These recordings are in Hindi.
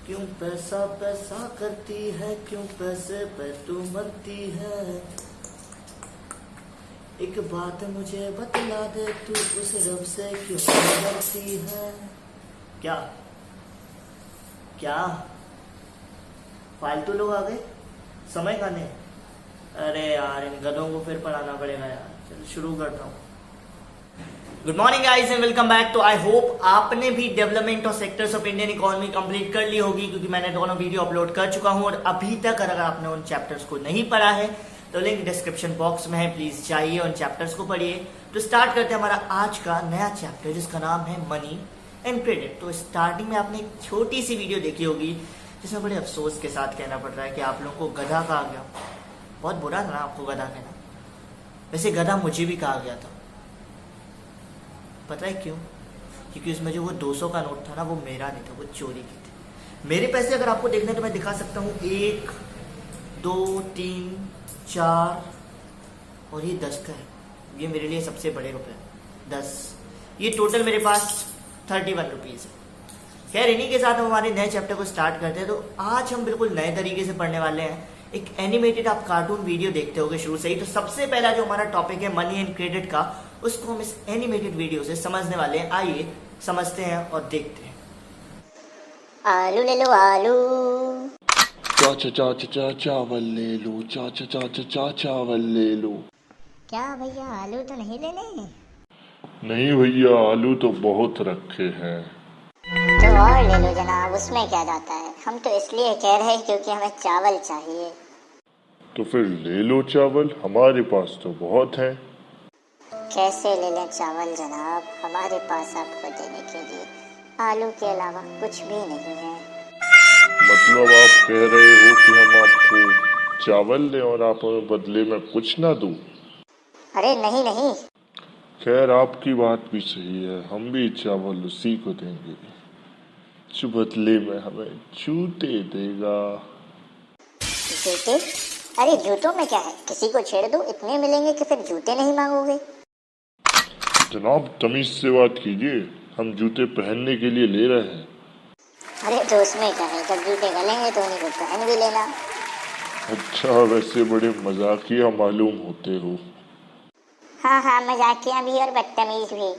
क्यों पैसा पैसा करती है, क्यों पैसे पे तू मरती है। एक बात मुझे बतला दे, तू उस रब से क्यों डरती है। क्या क्या फालतू लोग आ गए समय खाने। अरे यार इन गधों को फिर पढ़ाना पड़ेगा यार। चलो शुरू करता हूँ। Good morning guys and welcome back. तो आई होप आपने भी development of sectors of Indian economy complete कर ली होगी, क्योंकि मैंने दोनों वीडियो अपलोड कर चुका हूँ। और अभी तक अगर आपने उन चैप्टर्स को नहीं पढ़ा है तो लिंक डिस्क्रिप्शन बॉक्स में है, प्लीज जाइए उन चैप्टर्स को पढ़िए। तो स्टार्ट करते हैं हमारा आज का नया चैप्टर, जिसका नाम है मनी एंड क्रेडिट। तो स्टार्टिंग में आपने एक छोटी सी वीडियो देखी होगी जिसमें बड़े अफसोस के साथ कहना पड़ रहा है कि आप लोगों को गधा कहा गया। बहुत बुरा था ना आपको गधा कहना। वैसे गधा मुझे भी कहा गया था, पता है क्यों? क्योंकि उसमें जो वो 200 का नोट था ना, वो मेरा नहीं था, वो चोरी की थी। मेरे पैसे अगर आपको देखने तो मैं दिखा सकता हूँ, 1 2 3 4 और ये 10 का है। ये मेरे लिए सबसे बड़े रुपए 10। ये टोटल मेरे पास 31 रुपीज़ है। खैर इन्हीं के साथ हम हमारे नए चैप्टर को स्टार्ट करते हैं। तो आज हम बिल्कुल नए तरीके से पढ़ने वाले हैं। एक एनिमेटेड आप कार्टून वीडियो देखते होगे शुरू से ही। तो सबसे पहला जो हमारा टॉपिक है मनी एंड क्रेडिट का, उसको हम इस एनिमेटेड वीडियो से समझने वाले हैं। आइए समझते हैं और देखते हैं। आलू ले लो आलू। चावल ले लो, चावल ले लो। क्या भैया आलू तो नहीं लेने? नहीं भैया, आलू तो बहुत रखे हैं। तो और ले लो जनाब, उसमें क्या जाता है। हम तो इसलिए कह रहे हैं क्योंकि हमें चावल चाहिए। तो फिर ले लो चावल, हमारे पास तो बहुत है। कैसे ले लें चावल जनाब, हमारे पास आपको देने के लिए आलू के अलावा कुछ भी नहीं है। मतलब आप कह रहे हो कि हम आपको चावल दें और आप हमें बदले में कुछ ना दूं? अरे नहीं नहीं। खैर आपकी बात भी सही है, हम भी चावल उसी को देंगे जो बदले में हमें जूते देगा। जूते? अरे जूतों में क्या है, किसी को छेड़ दो, इतने मिलेंगे कि फिर जूते नहीं मांगोगे। जनाब तमीज से बात कीजिए, हम जूते पहनने के लिए ले रहे हैं। अरे तो उसमें क्या है, जब जूते गलेंगे तो उन्हीं को पहन भी लेना। अच्छा, वैसे बड़े मजाकिया मालूम होते हो। हाँ मजाकिया भी और बदतमीज भी।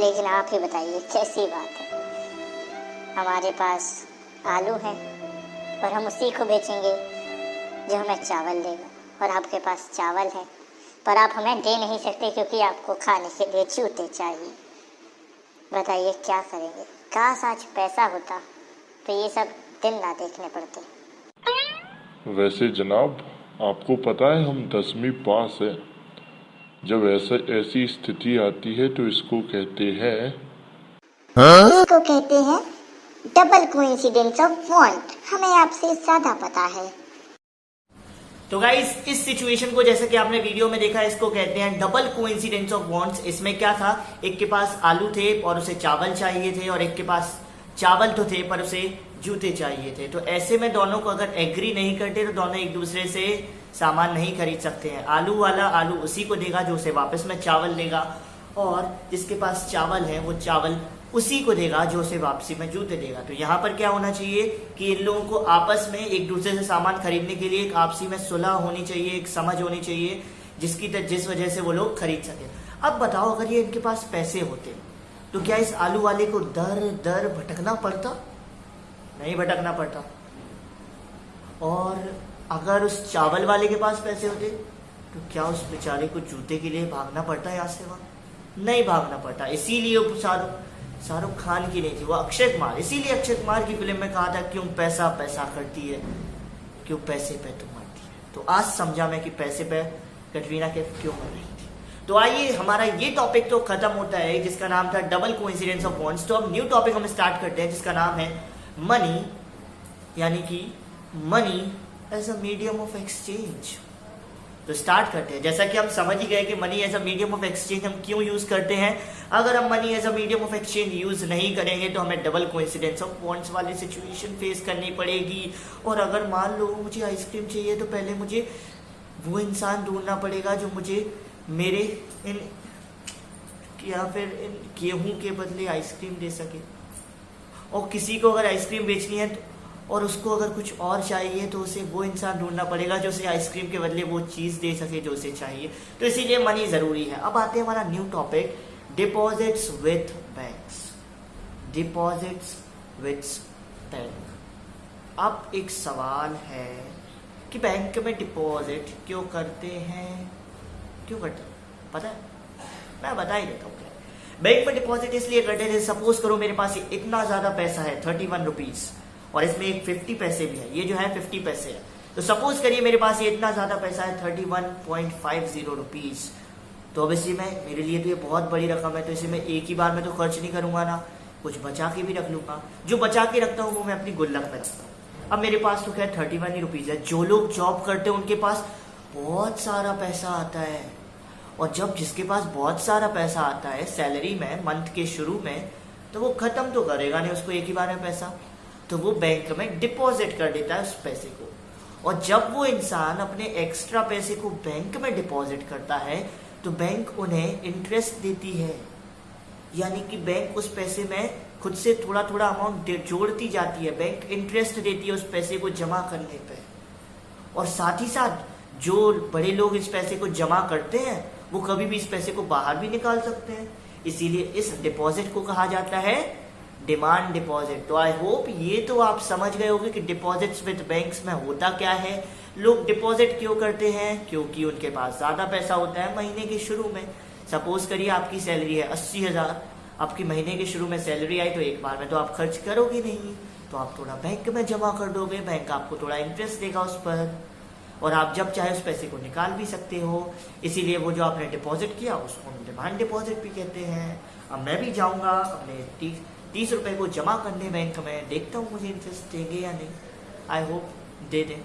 लेकिन आप ही बताइए कैसी बात है। हमारे पास आलू है और हम उसी को बेचेंगे जो हमें चावल देगा, और आपके पास चावल है पर आप हमें दे नहीं सकते क्योंकि आपको खाने के लिए जूते चाहिए। बताइए क्या करेंगे। काश आज पैसा होता तो ये सब दिन ना देखने पड़ते। वैसे जनाब आपको पता है हम 10वीं पास है। जब ऐसी स्थिति आती है तो इसको कहते हैं इसको कहते हैं डबल कोइंसिडेंस ऑफ वांट। हमें आपसे ज्यादा पता है। तो गाइस इस सिचुएशन को जैसे कि आपने वीडियो में देखा, इसको कहते हैं डबल कोइंसिडेंस ऑफ वांट्स। इसमें क्या था, एक के पास आलू थे और उसे चावल चाहिए थे, और एक के पास चावल तो थे पर उसे जूते चाहिए थे। तो ऐसे में दोनों को अगर एग्री नहीं करते तो दोनों एक दूसरे से सामान नहीं खरीद सकते हैं। आलू वाला आलू उसी को देगा जो उसे वापस में चावल देगा, और जिसके पास चावल है वो चावल उसी को देगा जो उसे वापसी में जूते देगा। तो यहाँ पर क्या होना चाहिए कि इन लोगों को आपस में एक दूसरे से सामान खरीदने के लिए एक आपसी में सुलह होनी चाहिए, एक समझ होनी चाहिए, जिस वजह से वो लोग खरीद सके। अब बताओ अगर ये इनके पास पैसे होते तो क्या इस आलू वाले को दर दर भटकना पड़ता? नहीं भटकना पड़ता। और अगर उस चावल वाले के पास पैसे होते तो क्या उस बेचारे को जूते के लिए भागना पड़ता यहाँ से वहां? नहीं भागना पड़ता। इसीलिए शाहरुख खान की नहीं थी, वो अक्षय कुमार। इसीलिए अक्षय कुमार की फिल्म में कहा था क्यों पैसा पैसा करती है, क्यों पैसे पे तुम मरती है। तो आज समझा मैं कि पैसे पे कटरीना कैफ क्यों मर रही थी। तो आइए हमारा ये टॉपिक तो खत्म होता है जिसका नाम था डबल कोइंसिडेंस ऑफ वांट्स। तो अब न्यू टॉपिक हम स्टार्ट करते हैं जिसका नाम है मनी, यानी कि money as a medium of exchange. तो स्टार्ट करते हैं। जैसा कि हम समझ ही गए कि money as a medium of exchange हम क्यों यूज करते हैं। अगर हम money as a medium of exchange use नहीं करेंगे तो हमें डबल कोइंसिडेंस ऑफ वांट्स वाली सिचुएशन फेस करनी पड़ेगी। और अगर मान लो मुझे आइसक्रीम चाहिए तो पहले मुझे वो इंसान ढूंढना पड़ेगा जो मुझे मेरे इन गेहूं के बदले आइसक्रीम दे सके। और किसी को अगर आइसक्रीम बेचनी है और उसको अगर कुछ और चाहिए तो उसे वो इंसान ढूंढना पड़ेगा जो उसे आइसक्रीम के बदले वो चीज़ दे सके जो उसे चाहिए। तो इसीलिए मनी ज़रूरी है। अब आते हैं हमारा new topic, deposits with banks. Deposits with bank. अब एक सवाल है कि बैंक में डिपॉजिट क्यों करते हैं, क्यों करते हैं पता है? मैं बता ही देता हूँ। बैंक में डिपॉजिट इसलिए करते हैं, सपोज करो मेरे पास इतना ज़्यादा पैसा है 31 रुपीज़ और इसमें एक 50 पैसे भी है, ये जो है 50 पैसे है। तो सपोज करिए मेरे पास ये इतना ज़्यादा पैसा है 31.50 रुपीज़। तो अब इसी में मेरे लिए तो ये बहुत बड़ी रकम है, तो इसे मैं एक ही बार में तो खर्च नहीं करूँगा ना, कुछ बचा के भी रख लूँगा। जो बचा के रखता हूँ वो मैं अपनी गुल्लक में रखता हूँ। अब मेरे पास तो खैर 31 ही रुपीज़ है। जो लोग जॉब करते हैं उनके पास बहुत सारा पैसा आता है, और जब जिसके पास बहुत सारा पैसा आता है सैलरी में मंथ के शुरू में, तो वो खत्म तो करेगा नहीं उसको एक ही बार में पैसा, तो वो बैंक में डिपॉजिट कर देता है उस पैसे को। और जब वो इंसान अपने एक्स्ट्रा पैसे को बैंक में डिपॉजिट करता है तो बैंक उन्हें इंटरेस्ट देती है, यानी कि बैंक उस पैसे में खुद से थोड़ा थोड़ा अमाउंट जोड़ती जाती है, बैंक इंटरेस्ट देती है उस पैसे को जमा करने पे। और साथ ही साथ जो बड़े लोग इस पैसे को जमा करते हैं वो कभी भी इस पैसे को बाहर भी निकाल सकते हैं, इसीलिए इस डिपॉजिट को कहा जाता है डिमांड डिपॉजिट। तो आई होप ये तो आप समझ गए होंगे कि डिपॉजिट्स विद बैंक्स में होता क्या है, लोग डिपॉजिट क्यों करते हैं, क्योंकि उनके पास ज़्यादा पैसा होता है महीने के शुरू में। सपोज करिए आपकी सैलरी है 80,000, आपकी महीने के शुरू में सैलरी आई तो एक बार में तो आप खर्च करोगे नहीं, तो आप थोड़ा बैंक में जमा कर दोगे, बैंक आपको थोड़ा इंटरेस्ट देगा उस पर, और आप जब चाहे उस पैसे को निकाल भी सकते हो। इसीलिए वो जो आपने डिपॉजिट किया उसको हम डिमांड डिपॉजिट भी कहते हैं। अब मैं भी जाऊंगा अपने 30 रुपए को जमा करने बैंक में, देखता हूँ मुझे इंटरेस्ट देंगे या नहीं, आई होप दे दें।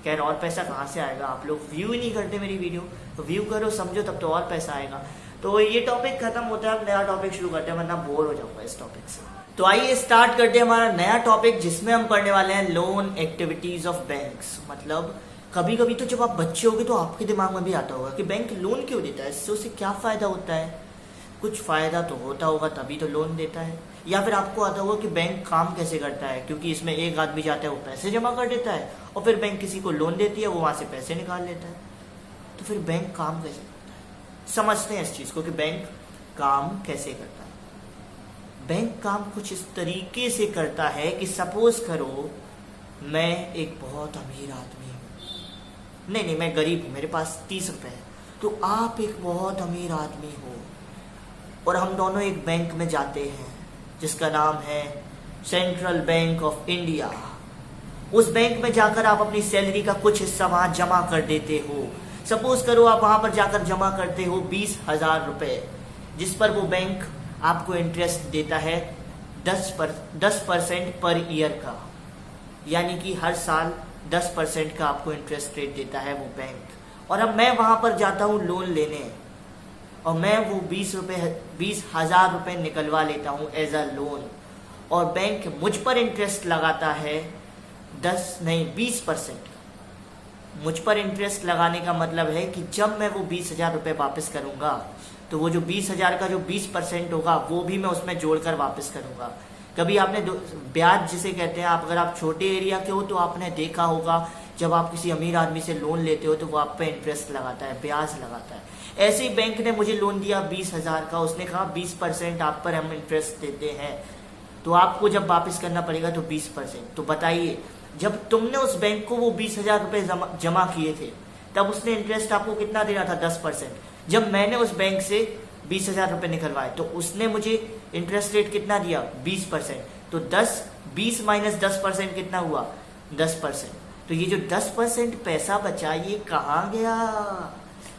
खैर और पैसा कहाँ से आएगा, आप लोग व्यू ही नहीं करते मेरी वीडियो, तो व्यू करो समझो तब तो और पैसा आएगा। तो ये टॉपिक खत्म होता है, अब नया टॉपिक शुरू करते हैं वरना बोर हो जाऊंगा इस टॉपिक से। तो आइए स्टार्ट करते हैं हमारा नया टॉपिक जिसमें हम पढ़ने वाले हैं लोन एक्टिविटीज ऑफ बैंक्स। मतलब कभी कभी तो जब आप बच्चे होगे तो आपके दिमाग में भी आता होगा कि बैंक लोन क्यों देता है, इससे उसे क्या फायदा होता है। कुछ फायदा तो होता होगा तभी तो लोन देता है। या फिर आपको आता होगा कि बैंक काम कैसे करता है, क्योंकि इसमें एक आदमी जाता है वो पैसे जमा कर देता है और फिर बैंक किसी को लोन देती है, वो वहां से पैसे निकाल लेता है। तो फिर बैंक काम कैसे करता है, समझते हैं इस चीज को कि बैंक काम कैसे करता है। बैंक काम कुछ इस तरीके से करता है कि सपोज करो मैं एक बहुत अमीर आदमी हूँ, नहीं मैं गरीब हूँ, मेरे पास 30 रुपए है, तो आप एक बहुत अमीर आदमी हो और हम दोनों एक बैंक में जाते हैं जिसका नाम है सेंट्रल बैंक ऑफ इंडिया। उस बैंक में जाकर आप अपनी सैलरी का कुछ हिस्सा वहां जमा कर देते हो। सपोज करो आप वहां पर जाकर जमा करते हो 20,000 रुपए, जिस पर वो बैंक आपको इंटरेस्ट देता है 10% पर ईयर का, यानी कि हर साल 10% का आपको इंटरेस्ट रेट देता है वो बैंक। और अब मैं वहां पर जाता हूँ लोन लेने और मैं वो 20,000 रुपए निकलवा लेता हूँ एज अ लोन, और बैंक मुझ पर इंटरेस्ट लगाता है 20% का। मुझ पर इंटरेस्ट लगाने का मतलब है कि जब मैं वो 20,000 रुपए वापस करूंगा तो वो जो 20,000 का जो 20% होगा वो भी मैं उसमें जोड़कर वापस करूंगा। कभी आपने ब्याज जिसे कहते हैं, आप अगर आप छोटे एरिया के हो तो आपने देखा होगा जब आप किसी अमीर आदमी से लोन लेते हो तो वो आप पे इंटरेस्ट लगाता है, ब्याज लगाता है। ऐसे ही बैंक ने मुझे लोन दिया 20,000 का, उसने कहा 20% आप पर हम इंटरेस्ट देते हैं, तो आपको जब वापस करना पड़ेगा तो 20%। तो बताइए जब तुमने उस बैंक को वो 20,000 रुपए जमा किए थे तब उसने इंटरेस्ट आपको कितना देना था, 10%। जब मैंने उस बैंक से 20,000 रुपए निकलवाए तो उसने मुझे इंटरेस्ट रेट कितना दिया, 20%। तो 20 माइनस 10% कितना हुआ, 10%। तो ये जो 10% पैसा बचा ये कहाँ गया,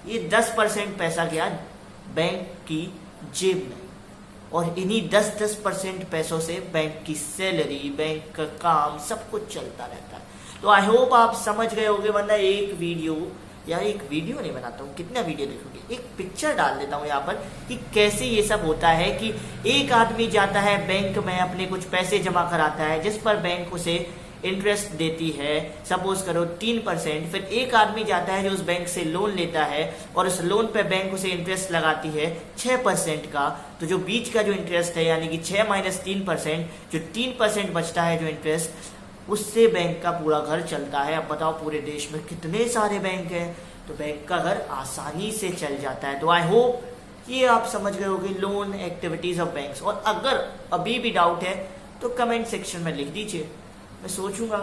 ये 10% पैसा गया बैंक की जेब में, और इन्हीं 10% पैसों से बैंक की सैलरी, बैंक का काम सब कुछ चलता रहता है। तो आई होप आप समझ गए होंगे, वरना एक वीडियो नहीं बनाता हूँ, कितना वीडियो देखोगे, एक पिक्चर डाल देता हूँ यहाँ पर कि कैसे ये सब होता है कि एक आदमी जाता है बैंक में अपने कुछ पैसे जमा कराता है जिस पर बैंक उसे इंटरेस्ट देती है, सपोज करो 3%, फिर एक आदमी जाता है जो उस बैंक से लोन लेता है और उस लोन पे बैंक उसे इंटरेस्ट लगाती है 6% का, तो जो बीच का जो इंटरेस्ट है यानी कि 6 - 3%, जो 3% बचता है जो इंटरेस्ट, उससे बैंक का पूरा घर चलता है। अब बताओ पूरे देश में कितने सारे बैंक हैं, तो बैंक का घर आसानी से चल जाता है। तो आई होप ये आप समझ गए होंगे लोन एक्टिविटीज ऑफ बैंक्स। और अगर अभी भी डाउट है तो कमेंट सेक्शन में लिख दीजिए, मैं सोचूंगा,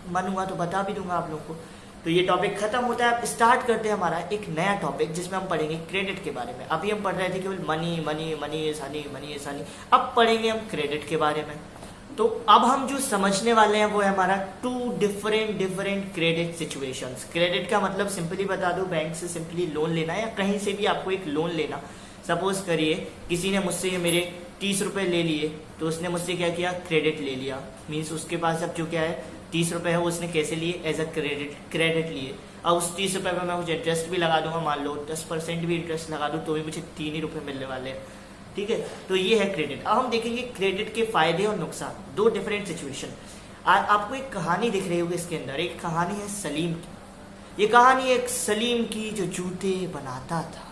मन हुआ तो बता भी दूंगा आप लोगों को। तो ये टॉपिक खत्म होता है। अब स्टार्ट करते हैं हमारा एक नया टॉपिक जिसमें हम पढ़ेंगे क्रेडिट के बारे में। अभी हम पढ़ रहे थे केवल मनी मनी मनी आसानी मनी आसानी, अब पढ़ेंगे हम क्रेडिट के बारे में। तो अब हम जो समझने वाले हैं वो है हमारा 2 डिफरेंट क्रेडिट सिचुएशंस। क्रेडिट का मतलब सिंपली बता दूं, बैंक से सिंपली लोन लेना या कहीं से भी आपको एक लोन लेना। सपोज करिए किसी ने मुझसे मेरे 30 रुपए ले लिए, तो उसने मुझसे क्या किया, क्रेडिट ले लिया। मीन्स उसके पास अब जो क्या है 30 रुपए है वो उसने कैसे लिए, एज अ क्रेडिट लिए। अब उस 30 रुपए में मैं मुझे इंटरेस्ट भी लगा दूंगा, मान लो 10% भी इंटरेस्ट लगा दूं तो भी मुझे 3 ही रुपए मिलने वाले हैं। ठीक है, तो ये है क्रेडिट। अब हम देखेंगे क्रेडिट के फायदे और नुकसान, 2 डिफरेंट सिचुएशन। आपको एक कहानी दिख रही होगी इसके अंदर, एक कहानी है सलीम की। ये कहानी एक सलीम की जो जूते बनाता था।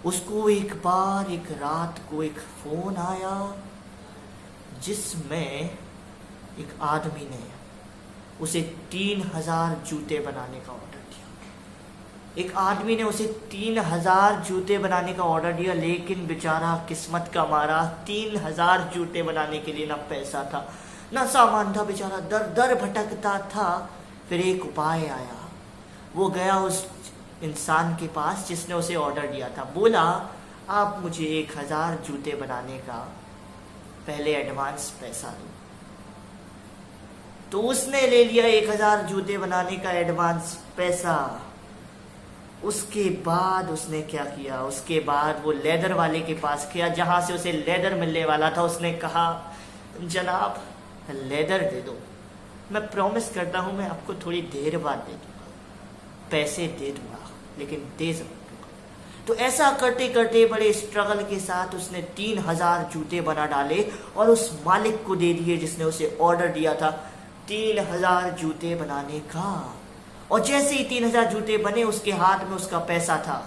उसको एक बार एक रात को एक फोन आया जिसमें एक आदमी ने उसे 3000 जूते बनाने का ऑर्डर दिया। एक आदमी ने उसे 3000 जूते बनाने का ऑर्डर दिया, लेकिन बेचारा किस्मत का मारा 3000 जूते बनाने के लिए ना पैसा था ना सामान था, बेचारा दर दर भटकता था। फिर एक उपाय आया, वो गया उस इंसान के पास जिसने उसे ऑर्डर दिया था, बोला आप मुझे 1000 जूते बनाने का पहले एडवांस पैसा दो। तो उसने ले लिया 1000 जूते बनाने का एडवांस पैसा। उसके बाद उसने क्या किया, उसके बाद वो लेदर वाले के पास गया जहां से उसे लेदर मिलने वाला था। उसने कहा जनाब लेदर दे दो, मैं प्रॉमिस करता हूं मैं आपको थोड़ी देर बाद दे दूंगा, पैसे दे दूंगा लेकिन दे दूंगा। तो ऐसा करते करते बड़े स्ट्रगल के साथ उसने 3000 जूते बना डाले और उस मालिक को दे दिए जिसने उसे ऑर्डर दिया था 3000 जूते बनाने का। और जैसे ही 3000 जूते बने उसके हाथ में उसका पैसा था,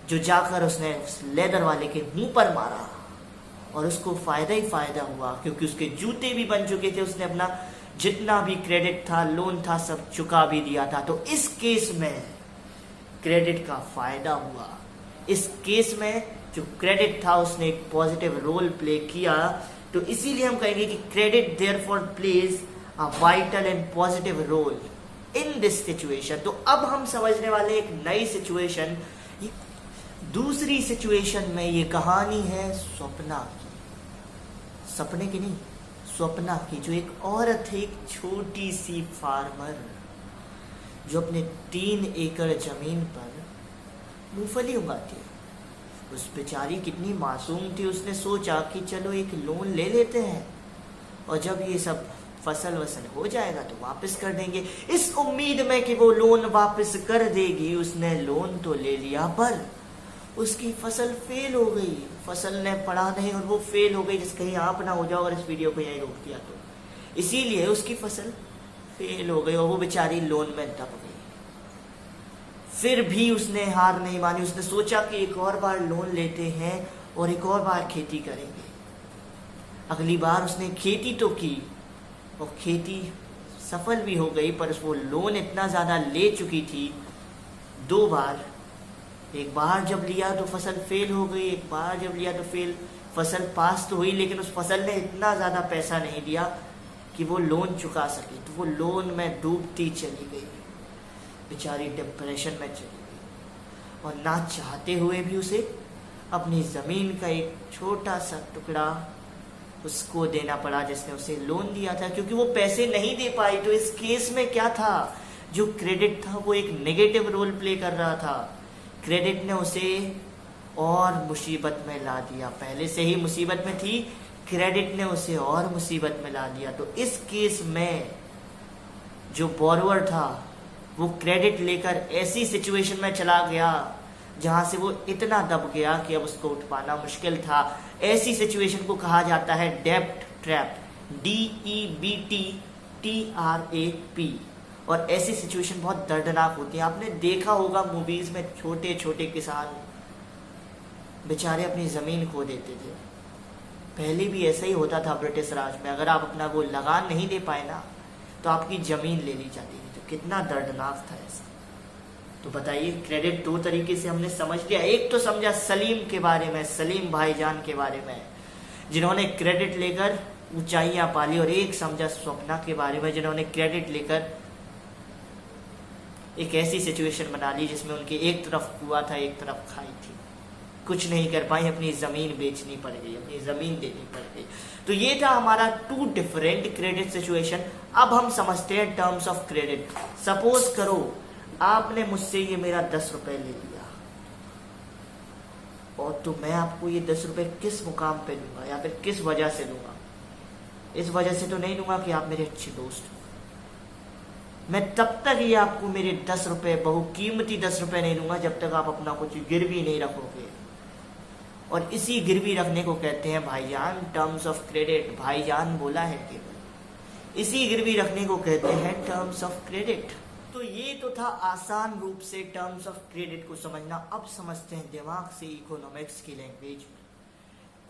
जो जाकर उसने उस लेदर वाले के मुंह पर मारा और उसको फायदा ही फायदा हुआ क्योंकि उसके जूते भी बन चुके थे। उसने अपना जितना भी क्रेडिट था, लोन था, सब चुका भी दिया था। तो इस केस में क्रेडिट का फायदा हुआ। इस केस में जो क्रेडिट था उसने एक पॉजिटिव रोल प्ले किया। तो इसीलिए हम कहेंगे कि credit therefore plays a vital and positive role in this situation. तो अब हम समझने वाले एक नई सिचुएशन। दूसरी सिचुएशन में ये कहानी है स्वप्ना की, सपने की नहीं, स्वप्ना की, जो एक औरत है, एक छोटी सी फार्मर जो अपने 3 एकड़ जमीन पर मूंगफली उगाती है। उस बेचारी कितनी मासूम थी, उसने सोचा कि चलो एक लोन ले लेते हैं और जब ये सब फसल वसल हो जाएगा तो वापस कर देंगे। इस उम्मीद में कि वो लोन वापस कर देगी उसने लोन तो ले लिया, पर उसकी फसल फेल हो गई। फसल ने पड़ा नहीं और वो फेल हो गई, जिस कहीं आप ना हो जाओ और इस वीडियो को यहीं रोक दिया तो। इसीलिए उसकी फसल फेल हो गई और वो बेचारी लोन में दब गई। फिर भी उसने हार नहीं मानी, उसने सोचा कि एक और बार लोन लेते हैं और एक और बार खेती करेंगे। अगली बार उसने खेती तो की और खेती सफल भी हो गई, पर वो लोन इतना ज्यादा ले चुकी थी 2 बार। एक बार जब लिया तो फसल फेल हो गई, एक बार जब लिया तो फसल पास तो हुई, लेकिन उस फसल ने इतना ज्यादा पैसा नहीं दिया कि वो लोन चुका सके। तो वो लोन में डूबती चली गई, बेचारी डिप्रेशन में चली गई और ना चाहते हुए भी उसे अपनी जमीन का एक छोटा सा टुकड़ा उसको देना पड़ा जिसने उसे लोन दिया था, क्योंकि वो पैसे नहीं दे पाई। तो इस केस में क्या था, जो क्रेडिट था वो एक नेगेटिव रोल प्ले कर रहा था। क्रेडिट ने उसे और मुसीबत में ला दिया, पहले से ही मुसीबत में थी, क्रेडिट ने उसे और मुसीबत में ला दिया। तो इस केस में जो बोरोवर था वो क्रेडिट लेकर ऐसी सिचुएशन में चला गया जहां से वो इतना दब गया कि अब उसको उठ पाना मुश्किल था। ऐसी सिचुएशन को कहा जाता है डेब्ट ट्रैप, DEBTTRAP। और ऐसी सिचुएशन बहुत दर्दनाक होती है। आपने देखा होगा मूवीज में छोटे छोटे किसान बेचारे अपनी जमीन खो देते थे। पहले भी ऐसा ही होता था ब्रिटिश राज में। अगर आप अपना वो लगान नहीं दे पाए ना तो आपकी जमीन ले ली जाती थी। तो कितना दर्दनाक था ऐसा। तो बताइए, क्रेडिट दो तरीके से हमने समझ लिया। एक तो समझा सलीम के बारे में, सलीम भाईजान के बारे में जिन्होंने क्रेडिट लेकर ऊंचाइयां पाली, और एक समझा स्वप्ना के बारे में जिन्होंने क्रेडिट लेकर एक ऐसी सिचुएशन बना ली जिसमें उनकी एक तरफ कुआं था, एक तरफ खाई थी। कुछ नहीं कर पाई, अपनी जमीन बेचनी पड़ गई, अपनी जमीन देनी पड़ गई। तो ये था हमारा 2 डिफरेंट क्रेडिट सिचुएशन। अब हम समझते हैं टर्म्स ऑफ क्रेडिट। सपोज करो आपने मुझसे ये मेरा 10 रुपए ले लिया, और तो मैं आपको ये 10 रुपए किस मुकाम पे लूंगा या फिर किस वजह से लूंगा? इस वजह से तो नहीं लूंगा कि आप मेरे अच्छे दोस्त हो। मैं तब तक ये आपको मेरे 10 रुपए, बहुकीमती 10 रुपए नहीं लूंगा जब तक आप अपना कुछ गिरवी नहीं रखोगे। और इसी गिरवी रखने को कहते हैं भाईजान टर्म्स ऑफ क्रेडिट। भाईजान बोला है केवल, इसी गिरवी रखने को कहते हैं टर्म्स ऑफ क्रेडिट। तो ये तो था आसान रूप से टर्म्स ऑफ क्रेडिट को समझना। अब समझते हैं दिमाग से इकोनॉमिक्स की लैंग्वेज।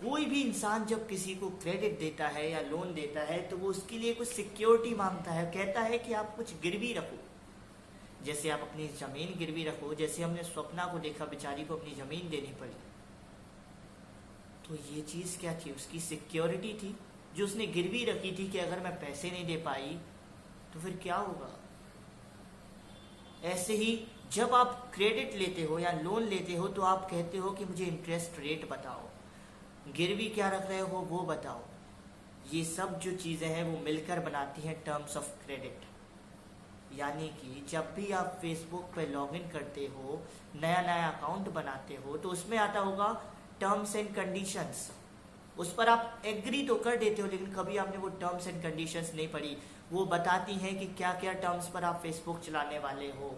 कोई भी इंसान जब किसी को क्रेडिट देता है या लोन देता है तो वो उसके लिए कुछ सिक्योरिटी मांगता है, कहता है कि आप कुछ गिरवी रखो। जैसे आप अपनी जमीन गिरवी रखो, जैसे हमने स्वप्ना को देखा, बेचारी को अपनी जमीन देनी पड़ी। तो ये चीज क्या थी? उसकी सिक्योरिटी थी जो उसने गिरवी रखी थी कि अगर मैं पैसे नहीं दे पाई तो फिर क्या होगा। ऐसे ही जब आप क्रेडिट लेते हो या लोन लेते हो तो आप कहते हो कि मुझे इंटरेस्ट रेट बताओ, गिरवी क्या रख रहे हो वो बताओ। ये सब जो चीजें हैं वो मिलकर बनाती हैं टर्म्स ऑफ क्रेडिट। यानी कि जब भी आप फेसबुक पे लॉगिन करते हो, नया नया अकाउंट बनाते हो, तो उसमें आता होगा टर्म्स एंड कंडीशंस। उस पर आप एग्री तो कर देते हो, लेकिन कभी आपने वो टर्म्स एंड कंडीशंस नहीं पढ़ी। वो बताती हैं कि क्या क्या टर्म्स पर आप फेसबुक चलाने वाले हो,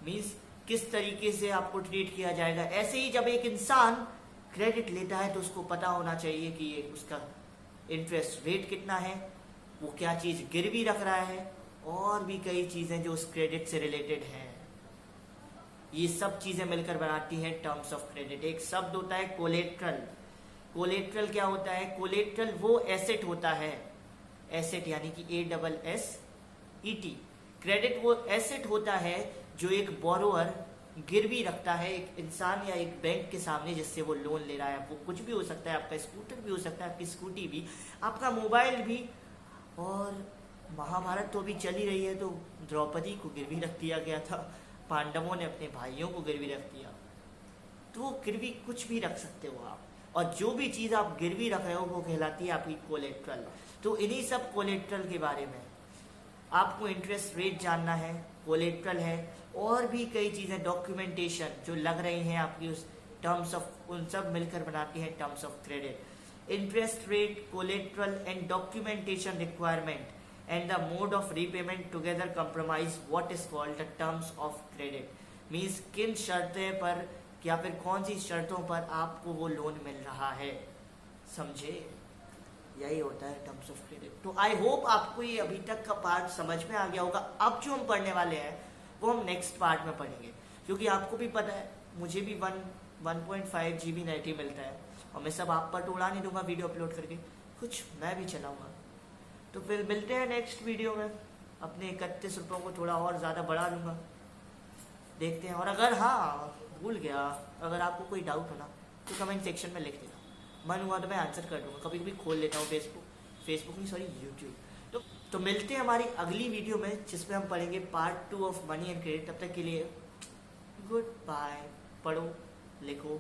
मीन्स किस तरीके से आपको ट्रीट किया जाएगा। ऐसे ही जब एक इंसान क्रेडिट लेता है तो उसको पता होना चाहिए कि ये उसका इंटरेस्ट रेट कितना है, वो क्या चीज गिरवी रख रहा है, और भी कई चीजें जो उस क्रेडिट से रिलेटेड हैं। ये सब चीजें मिलकर बनाती हैं टर्म्स ऑफ क्रेडिट। एक शब्द होता है कोलेट्रल। कोलेट्रल क्या होता है? कोलेट्रल वो एसेट होता है, एसेट यानी कि ASSET। क्रेडिट वो एसेट होता है जो एक बोरोअर गिरवी रखता है एक इंसान या एक बैंक के सामने जिससे वो लोन ले रहा है। वो कुछ भी हो सकता है, आपका स्कूटर भी हो सकता है, आपकी स्कूटी भी, आपका मोबाइल भी। और महाभारत तो अभी चली रही है, तो द्रौपदी को गिरवी रख दिया गया था, पांडवों ने अपने भाइयों को गिरवी रख दिया। तो वो गिरवी कुछ भी रख सकते हो आप, और जो भी चीज आप गिरवी रख रहे हो वो कहलाती है आपकी कोलेट्रल। तो इन्हीं सब कोलेट्रल के बारे में आपको इंटरेस्ट रेट जानना है, कोलेट्रल है, और भी कई चीजें, डॉक्यूमेंटेशन जो लग रही हैं आपकी उस टर्म्स ऑफ, उन सब मिलकर बनाती हैं terms of credit. Interest rate, collateral and documentation requirement and the mode of repayment together comprise what is called the terms of credit। Means किन शर्तें पर या फिर कौन सी शर्तों पर आपको वो लोन मिल रहा है, समझे? यही होता है टर्म्स ऑफ क्रेडिट। तो आई होप आपको ये अभी तक का पार्ट समझ में आ गया होगा। अब जो हम पढ़ने वाले हैं वो हम नेक्स्ट पार्ट में पढ़ेंगे, क्योंकि आपको भी पता है मुझे भी 1.5 GB नेट ही मिलता है, और मैं सब आप पर तो उड़ा नहीं दूंगा वीडियो अपलोड करके, कुछ मैं भी चलाऊंगा। तो फिर मिलते हैं नेक्स्ट वीडियो में। अपने 31 रुपयों को थोड़ा और ज़्यादा बढ़ा लूँगा, देखते हैं। और अगर हाँ भूल गया, अगर आपको कोई डाउट हो ना तो कमेंट सेक्शन में लिख देना, मन हुआ तो मैं आंसर कर दूँगा। कभी कभी खोल लेता हूँ फेसबुक नहीं, सॉरी, यूट्यूब। तो मिलते हैं हमारी अगली वीडियो में, जिसमें हम पढ़ेंगे part 2 of money and credit. तब तक के लिए गुड बाय। पढ़ो, लिखो।